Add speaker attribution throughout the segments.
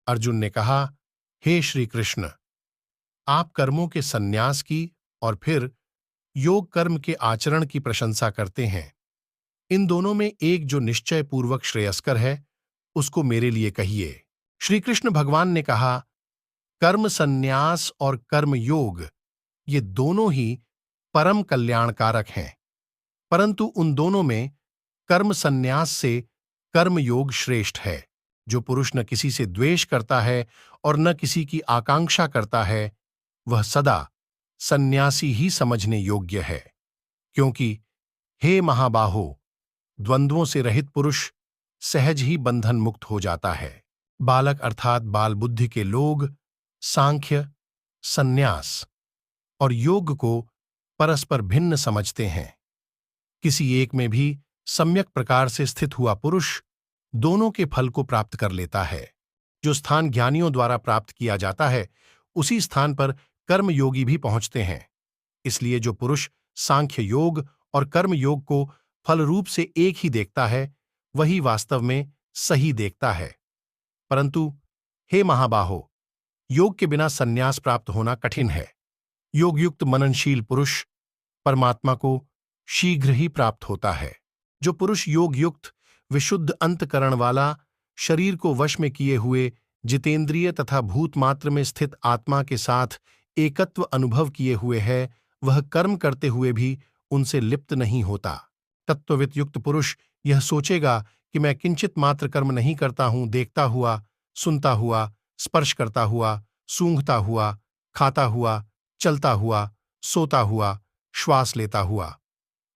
Speaker 1: अर्जुन ने कहा, हे श्री कृष्ण, आप कर्मों के संन्यास की और फिर योग कर्म के आचरण की प्रशंसा करते हैं। इन दोनों में एक जो निश्चय पूर्वक श्रेयस्कर है, उसको मेरे लिए कहिए। श्री कृष्ण भगवान ने कहा, कर्म संन्यास और कर्म योग ये दोनों ही परम कल्याणकारक हैं, परंतु उन दोनों में कर्म संन्यास से कर्म योग श्रेष्ठ है। जो पुरुष न किसी से द्वेष करता है और न किसी की आकांक्षा करता है, वह सदा सन्यासी ही समझने योग्य है। क्योंकि हे महाबाहो, द्वंद्वों से रहित पुरुष सहज ही बंधन मुक्त हो जाता है। बालक अर्थात बाल बुद्धि के लोग सांख्य, सन्यास और योग को परस्पर भिन्न समझते हैं। किसी एक में भी सम्यक प्रकार से स्थित हुआ पुरुष दोनों के फल को प्राप्त कर लेता है। जो स्थान ज्ञानियों द्वारा प्राप्त किया जाता है, उसी स्थान पर कर्मयोगी भी पहुंचते हैं। इसलिए जो पुरुष सांख्य योग और कर्म योग को फल रूप से एक ही देखता है, वही वास्तव में सही देखता है। परंतु हे महाबाहो, योग के बिना संन्यास प्राप्त होना कठिन है। योगयुक्त मननशील पुरुष परमात्मा को शीघ्र ही प्राप्त होता है। जो पुरुष योग युक्त विशुद्ध अंतकरण वाला, शरीर को वश में किए हुए जितेंद्रिय तथा भूतमात्र में स्थित आत्मा के साथ एकत्व अनुभव किए हुए है, वह कर्म करते हुए भी उनसे लिप्त नहीं होता। तत्ववित युक्त पुरुष यह सोचेगा कि मैं किंचित मात्र कर्म नहीं करता हूं, देखता हुआ, सुनता हुआ, स्पर्श करता हुआ, सूंघता हुआ, खाता हुआ, चलता हुआ, सोता हुआ, श्वास लेता हुआ,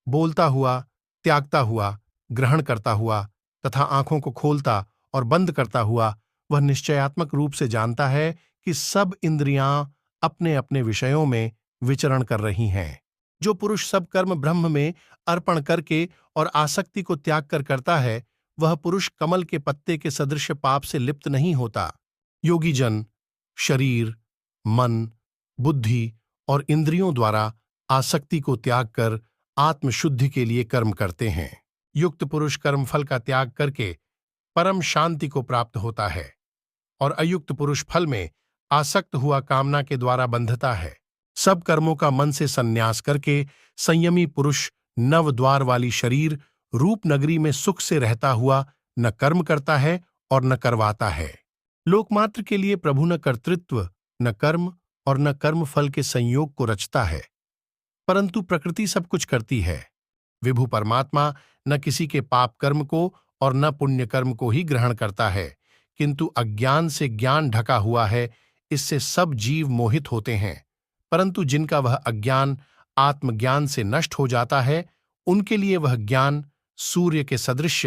Speaker 1: बोलता हुआ, त्यागता हुआ, ग्रहण करता हुआ तथा आंखों को खोलता और बंद करता हुआ, वह निश्चयात्मक रूप से जानता है कि सब इंद्रियां अपने अपने विषयों में विचरण कर रही हैं। जो पुरुष सब कर्म ब्रह्म में अर्पण करके और आसक्ति को त्याग कर करता है, वह पुरुष कमल के पत्ते के सदृश पाप से लिप्त नहीं होता। योगी जन शरीर, मन, बुद्धि और इंद्रियों द्वारा आसक्ति को त्याग कर आत्मशुद्धि के लिए कर्म करते हैं। युक्त पुरुष कर्मफल का त्याग करके परम शांति को प्राप्त होता है और अयुक्त पुरुष फल में आसक्त हुआ कामना के द्वारा बंधता है। सब कर्मों का मन से संन्यास करके संयमी पुरुष नव द्वार वाली शरीर रूप नगरी में सुख से रहता हुआ न कर्म करता है और न करवाता है। लोकमात्र के लिए प्रभु न कर्तृत्व, न कर्म और न कर्म फल के संयोग को रचता है, परंतु प्रकृति सब कुछ करती है। विभु परमात्मा न किसी के पाप कर्म को और न पुण्य कर्म को ही ग्रहण करता है, किंतु अज्ञान से ज्ञान ढका हुआ है, इससे सब जीव मोहित होते हैं। परंतु जिनका वह अज्ञान आत्मज्ञान से नष्ट हो जाता है, उनके लिए वह ज्ञान सूर्य के सदृश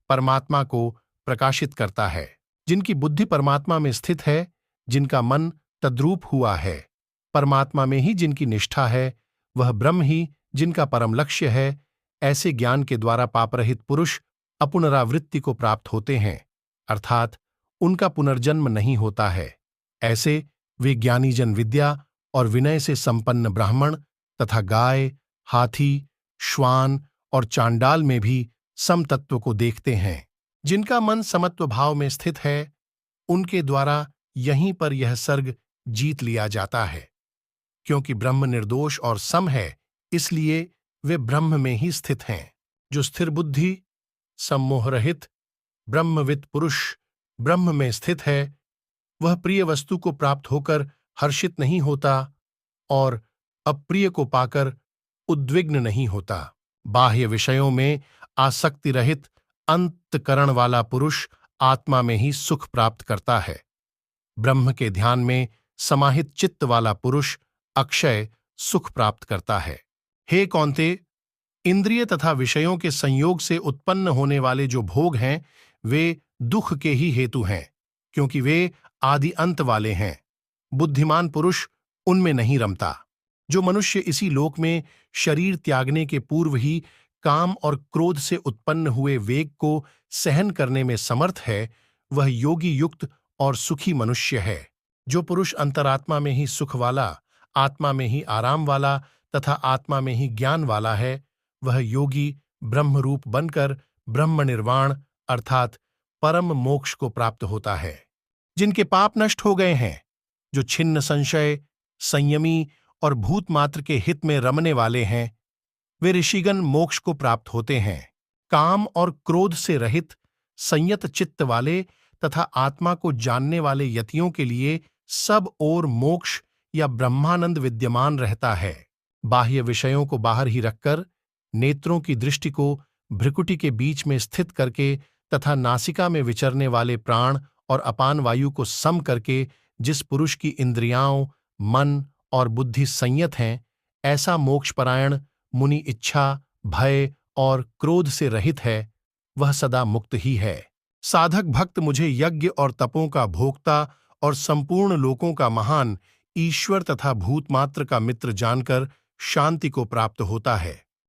Speaker 1: परमात्मा को प्रकाशित करता है। जिनकी बुद्धि परमात्मा में स्थित है, जिनका मन तद्रूप हुआ है, परमात्मा में ही जिनकी निष्ठा है, वह ब्रह्म ही जिनका परम लक्ष्य है, ऐसे ज्ञान के द्वारा पापरहित पुरुष अपुनरावृत्ति को प्राप्त होते हैं, अर्थात उनका पुनर्जन्म नहीं होता है। ऐसे वे ज्ञानी जन विद्या और विनय से संपन्न ब्राह्मण तथा गाय, हाथी, श्वान और चांडाल में भी समतत्व को देखते हैं। जिनका मन समत्व भाव में स्थित है, उनके द्वारा यहीं पर यह सर्ग जीत लिया जाता है। क्योंकि ब्रह्म निर्दोष और सम है, इसलिए वे ब्रह्म में ही स्थित हैं। जो स्थिर बुद्धि, सम्मोहरहित ब्रह्मवित् पुरुष ब्रह्म में स्थित है, वह प्रिय वस्तु को प्राप्त होकर हर्षित नहीं होता और अप्रिय को पाकर उद्विग्न नहीं होता। बाह्य विषयों में आसक्ति रहित अंतकरण वाला पुरुष आत्मा में ही सुख प्राप्त करता है। ब्रह्म के ध्यान में समाहित चित्त वाला पुरुष अक्षय सुख प्राप्त करता है। हे कौन्ते, इंद्रिय तथा विषयों के संयोग से उत्पन्न होने वाले जो भोग हैं, वे दुख के ही हेतु हैं, क्योंकि वे आदि अंत वाले हैं। बुद्धिमान पुरुष उनमें नहीं रमता। जो मनुष्य इसी लोक में शरीर त्यागने के पूर्व ही काम और क्रोध से उत्पन्न हुए वेग को सहन करने में समर्थ है, वह योगी युक्त और सुखी मनुष्य है। जो पुरुष अंतरात्मा में ही सुख वाला, आत्मा में ही आराम वाला तथा आत्मा में ही ज्ञान वाला है, वह योगी ब्रह्मरूप बनकर ब्रह्म निर्वाण अर्थात परम मोक्ष को प्राप्त होता है। जिनके पाप नष्ट हो गए हैं, जो छिन्न संशय, संयमी और भूतमात्र के हित में रमने वाले हैं, वे ऋषिगण मोक्ष को प्राप्त होते हैं। काम और क्रोध से रहित, संयत चित्त वाले तथा आत्मा को जानने वाले यतियों के लिए सब ओर मोक्ष या ब्रह्मानंद विद्यमान रहता है। बाह्य विषयों को बाहर ही रखकर, नेत्रों की दृष्टि को भ्रिकुटी के बीच में स्थित करके तथा नासिका में विचरने वाले प्राण और अपान वायु को सम करके जिस पुरुष की इंद्रियाओं, मन और बुद्धि संयत हैं, ऐसा मोक्षपरायण मुनि इच्छा, भय और क्रोध से रहित है, वह सदा मुक्त ही है। साधक भक्त मुझे यज्ञ और तपों का भोक्ता और संपूर्ण लोकों का महान ईश्वर तथा भूतमात्र का मित्र जानकर शांति को प्राप्त होता है।